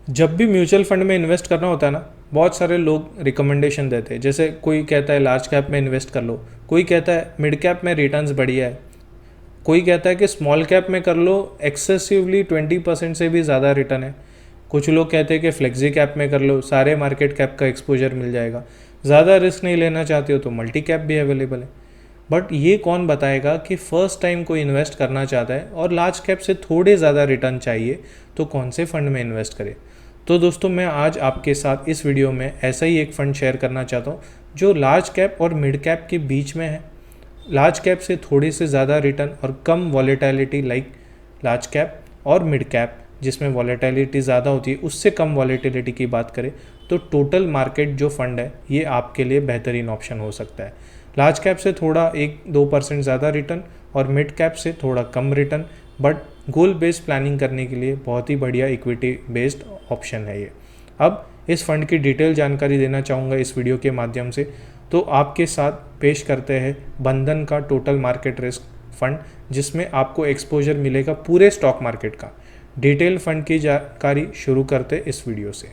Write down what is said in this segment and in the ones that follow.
जब भी mutual fund में इन्वेस्ट करना होता है ना, बहुत सारे लोग रिकमेंडेशन देते हैं। जैसे कोई कहता है लार्ज कैप में इन्वेस्ट कर लो, कोई कहता है मिड कैप में रिटर्न्स बढ़िया है, कोई कहता है कि स्मॉल कैप में कर लो, एक्सेसिवली 20% से भी ज़्यादा रिटर्न है। कुछ लोग कहते हैं कि फ्लेक्सी कैप में कर लो, सारे मार्केट कैप का एक्सपोजर मिल जाएगा। ज़्यादा रिस्क नहीं लेना चाहते हो तो मल्टी कैप भी अवेलेबल है। बट ये कौन बताएगा कि फ़र्स्ट टाइम कोई इन्वेस्ट करना चाहता है और लार्ज कैप से थोड़े ज़्यादा रिटर्न चाहिए तो कौन से फ़ंड में इन्वेस्ट करे। तो दोस्तों, मैं आज आपके साथ इस वीडियो में ऐसा ही एक फ़ंड शेयर करना चाहता हूँ जो लार्ज कैप और मिड कैप के बीच में है। लार्ज कैप से थोड़े से ज़्यादा रिटर्न और कम वॉलेटिलिटी, लाइक लार्ज कैप और मिड कैप जिसमें वॉलेटिलिटी ज़्यादा होती है उससे कम वॉलेटिलिटी की बात करें तो टोटल मार्केट जो फंड है ये आपके लिए बेहतरीन ऑप्शन हो सकता है। लार्ज कैप से थोड़ा 1-2% ज़्यादा रिटर्न और मिड कैप से थोड़ा कम return, but goal based planning करने के लिए बहुत ही बढ़िया इक्विटी बेस्ड ऑप्शन है ये। अब इस फंड की डिटेल जानकारी देना चाहूँगा इस वीडियो के माध्यम से। तो आपके साथ पेश करते हैं बंधन का टोटल मार्केट रिस्क फंड, जिसमें आपको एक्सपोजर मिलेगा पूरे स्टॉक मार्केट का। डिटेल फंड की जानकारी शुरू करते इस वीडियो से।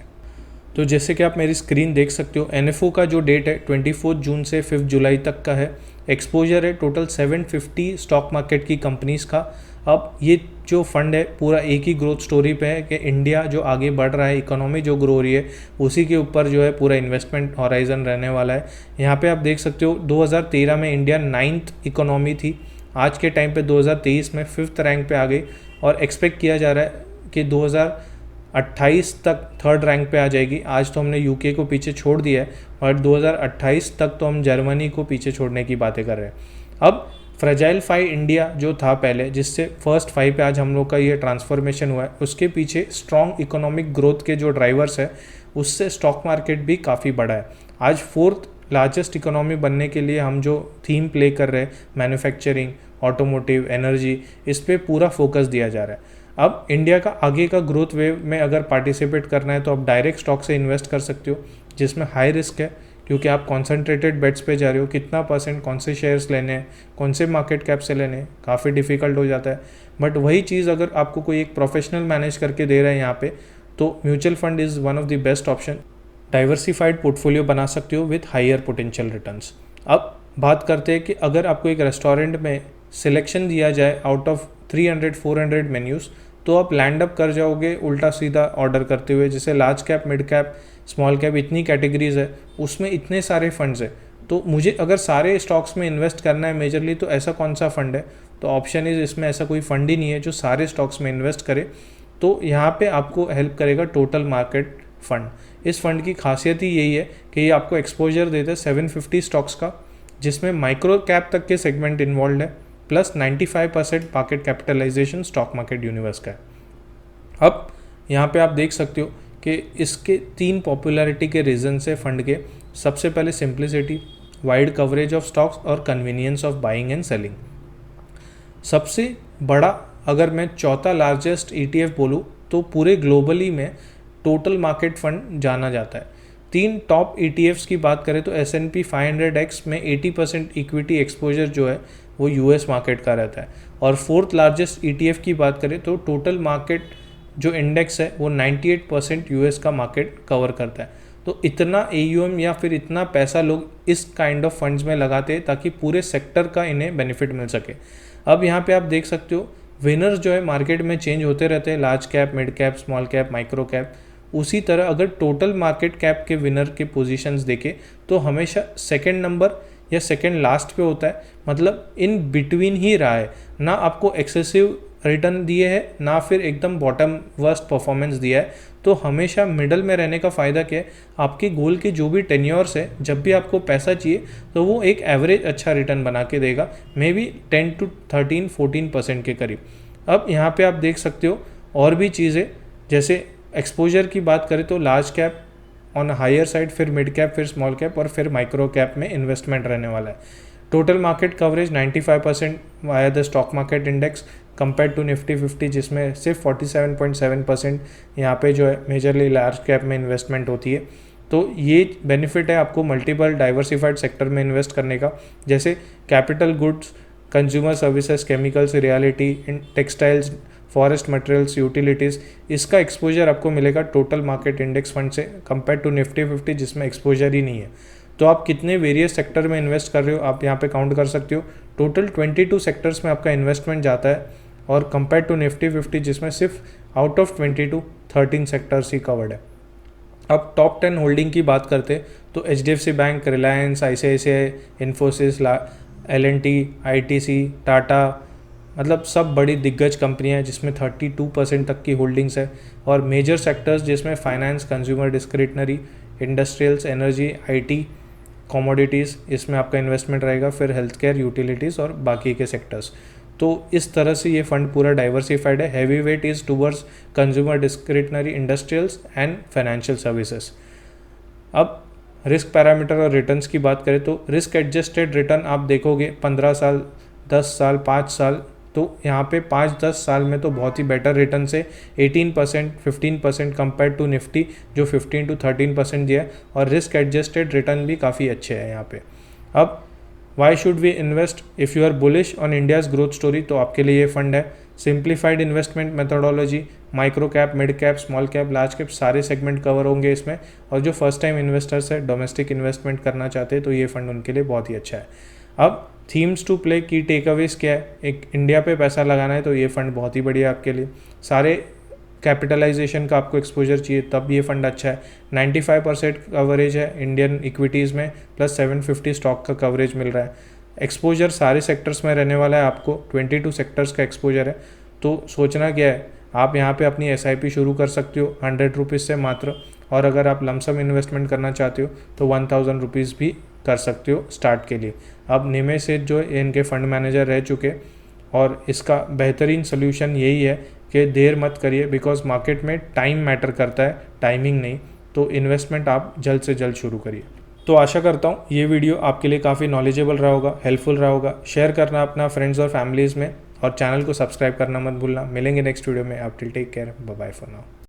तो जैसे कि आप मेरी स्क्रीन देख सकते हो, एनएफओ का जो डेट है 24 जून से 5 जुलाई तक का है। एक्सपोजर है टोटल 750 स्टॉक मार्केट की कंपनीज़ का। अब ये जो फंड है पूरा एक ही ग्रोथ स्टोरी पे है कि इंडिया जो आगे बढ़ रहा है, इकोनॉमी जो ग्रो रही है, उसी के ऊपर जो है पूरा इन्वेस्टमेंट हॉराइजन रहने वाला है। यहाँ पे आप देख सकते हो 2013 में इंडिया 9th इकोनॉमी थी, आज के टाइम पे 2023 में 5th रैंक पे आ गई और एक्सपेक्ट किया जा रहा है कि 2028 तक 3rd रैंक पे आ जाएगी। आज तो हमने यूके को पीछे छोड़ दिया है और 2028 तक तो हम जर्मनी को पीछे छोड़ने की बातें कर रहे हैं। अब फ्रेजाइल 5 इंडिया जो था पहले, जिससे फर्स्ट 5 पे आज हम लोग का ये ट्रांसफॉर्मेशन हुआ है, उसके पीछे स्ट्रॉन्ग इकोनॉमिक ग्रोथ के जो ड्राइवर्स है उससे स्टॉक मार्केट भी काफ़ी बड़ा है। आज 4th लार्जेस्ट इकोनॉमी बनने के लिए हम जो थीम प्ले कर रहे हैं, मैन्युफैक्चरिंग, ऑटोमोटिव, एनर्जी, इस पर पूरा फोकस दिया जा रहा है। अब इंडिया का आगे का ग्रोथ वेव में अगर पार्टिसिपेट करना है तो आप डायरेक्ट स्टॉक से इन्वेस्ट कर सकते हो, जिसमें हाई रिस्क है क्योंकि आप कॉन्सेंट्रेटेड बेट्स पे जा रहे हो। कितना परसेंट कौन से शेयर्स लेने हैं, कौन से मार्केट कैप से लेने हैं, काफ़ी डिफिकल्ट हो जाता है। बट वही चीज़ अगर आपको कोई एक प्रोफेशनल मैनेज करके दे रहा है यहाँ पे, तो mutual fund is one of the best option. Diversified portfolio बना सकते हो विथ हायर पोटेंशियल रिटर्न्स। अब बात करते हैं कि अगर आपको एक रेस्टोरेंट में सिलेक्शन दिया जाए आउट ऑफ 300-400 मेन्यूज़, तो आप लैंड अप कर जाओगे उल्टा सीधा ऑर्डर करते हुए। जैसे large cap, mid cap, small cap, इतनी कैटेगरीज है, उसमें इतने सारे फंड्स है। तो मुझे अगर सारे स्टॉक्स में इन्वेस्ट करना है मेजरली, तो ऐसा कौन सा फंड है? तो ऑप्शन इज, इसमें ऐसा कोई फंड ही नहीं है जो सारे स्टॉक्स में इन्वेस्ट करे। तो यहाँ पे आपको हेल्प करेगा टोटल मार्केट फंड। इस फंड की खासियत ही यही है कि ये आपको एक्सपोजर देता है 750 स्टॉक्स का, जिसमें माइक्रो कैप तक के सेगमेंट इन्वॉल्व है, plus 95% market capitalisation stock market universe का है। अब यहाँ पे आप देख सकते हो कि इसके 3 पॉपुलैरिटी के रीजन से फंड के। सबसे पहले simplicity, wide coverage of stocks और convenience of buying and selling. सबसे बड़ा, अगर मैं चौथा लार्जेस्ट ETF बोलूँ तो पूरे ग्लोबली में टोटल मार्केट फंड जाना जाता है। 3 टॉप ETFs की बात करें तो S&P 500X में 80% इक्विटी एक्सपोजर जो है वो US मार्केट का रहता है। और 4th लार्जेस्ट ETF की बात करें तो टोटल मार्केट जो इंडेक्स है वो 98% US का मार्केट कवर करता है। तो इतना AUM या फिर इतना पैसा लोग इस काइंड ऑफ फंड्स में लगाते हैं ताकि पूरे सेक्टर का इन्हें बेनिफिट मिल सके। अब यहाँ पे आप देख सकते हो विनर्स जो है मार्केट में चेंज होते रहते हैं, large cap, mid cap, small cap, micro cap. उसी तरह अगर टोटल मार्केट कैप के विनर के पोजीशंस देखें तो हमेशा सेकंड नंबर या सेकंड लास्ट पे होता है, मतलब इन बिटवीन ही रहा है। ना आपको एक्सेसिव रिटर्न दिए है, ना फिर एकदम बॉटम वर्स्ट परफॉर्मेंस दिया है। तो हमेशा मिडल में रहने का फ़ायदा क्या है, आपके गोल के जो भी टेन्योर्स है, जब भी आपको पैसा चाहिए तो वो एक एवरेज अच्छा रिटर्न बना के देगा, मे बी 10 to 13-14% के करीब। अब यहाँ पे आप देख सकते हो और भी चीज़ें, जैसे एक्सपोजर की बात करें तो large cap on higher side, फिर मिड कैप, फिर स्मॉल कैप और फिर माइक्रो कैप में इन्वेस्टमेंट रहने वाला है। Total market coverage 95% via the stock market index compare to Nifty 50, जिसमें सिर्फ 47.7% यहाँ पे जो है मेजरली लार्ज कैप में इन्वेस्टमेंट होती है। तो ये बेनिफिट है आपको मल्टीपल डाइवर्सिफाइड सेक्टर में इन्वेस्ट करने का, जैसे capital goods, consumer services, chemicals, reality, textiles, forest materials, utilities, इसका एक्सपोजर आपको मिलेगा टोटल मार्केट इंडेक्स फंड से कंपेयर टू निफ्टी 50 जिसमें एक्सपोजर ही नहीं है। तो आप कितने वेरियस सेक्टर में इन्वेस्ट कर रहे हो आप यहाँ पे काउंट कर सकते हो। टोटल 22 सेक्टर्स में आपका इन्वेस्टमेंट जाता है और कंपेयर टू निफ्टी 50 जिसमें सिर्फ out of 22 13 sectors he covered है। अब टॉप 10 होल्डिंग की बात करते तो HDFC bank, Reliance, ICICI, Infosys, L&T, ITC, Tata, मतलब सब बड़ी दिग्गज कंपनियां हैं जिसमें 32% तक की होल्डिंग्स है। और मेजर सेक्टर्स जिसमें finance, consumer discretionary, industrials, energy, IT, commodities, इसमें आपका इन्वेस्टमेंट रहेगा। फिर हेल्थ केयर, यूटिलिटीज़ और बाकी के सेक्टर्स। तो इस तरह से ये फंड पूरा डाइवर्सिफाइड है। Heavy weight is towards consumer discretionary, industrials and financial services. अब रिस्क पैरामीटर और रिटर्न्स की बात करें तो रिस्क एडजस्टेड रिटर्न आप देखोगे 15 साल, 10 साल, 5 साल, तो यहाँ पे 5-10 साल में तो बहुत ही बेटर रिटर्न से 18%, 15% कंपेयर टू निफ्टी जो 15 to 13% दिया है। और रिस्क एडजस्टेड रिटर्न भी काफ़ी अच्छे हैं यहाँ पे। अब why should we invest if you are bullish on India's growth story, तो आपके लिए ये फंड है। Simplified investment methodology, micro cap, mid cap, small cap, large cap, सारे सेगमेंट कवर होंगे इसमें। और जो फर्स्ट टाइम इन्वेस्टर्स है, डोमेस्टिक इन्वेस्टमेंट करना चाहते हैं, तो ये फंड उनके लिए बहुत ही अच्छा है। अब थीम्स टू प्ले की टेकअवेज क्या है, एक इंडिया पे पैसा लगाना है तो ये फंड बहुत ही बढ़िया है आपके लिए। सारे कैपिटलाइजेशन का आपको एक्सपोजर चाहिए तब ये फंड अच्छा है। 95% कवरेज है इंडियन इक्विटीज़ में, प्लस 750 स्टॉक का कवरेज मिल रहा है। एक्सपोजर सारे सेक्टर्स में रहने वाला है, आपको 22 सेक्टर्स का एक्सपोजर है। तो सोचना क्या है, आप यहाँ पे अपनी SIP शुरू कर सकते हो 100 रुपीज़ से मात्र। और अगर आप लमसम इन्वेस्टमेंट करना चाहते हो तो 1000 रुपीज़ भी कर सकते हो स्टार्ट के लिए। अब निमेश सेठ जो इनके फंड मैनेजर रह चुके, और इसका बेहतरीन सोल्यूशन यही है कि देर मत करिए, बिकॉज मार्केट में टाइम मैटर करता है, टाइमिंग नहीं। तो इन्वेस्टमेंट आप जल्द से जल्द शुरू करिए। तो आशा करता हूँ ये वीडियो आपके लिए काफ़ी नॉलेजेबल रहा होगा, हेल्पफुल रहा होगा। शेयर करना अपना फ्रेंड्स और फैमिलीज़ में, और चैनल को सब्सक्राइब करना मत भूलना। मिलेंगे नेक्स्ट वीडियो में। आप till take care, bye bye for now.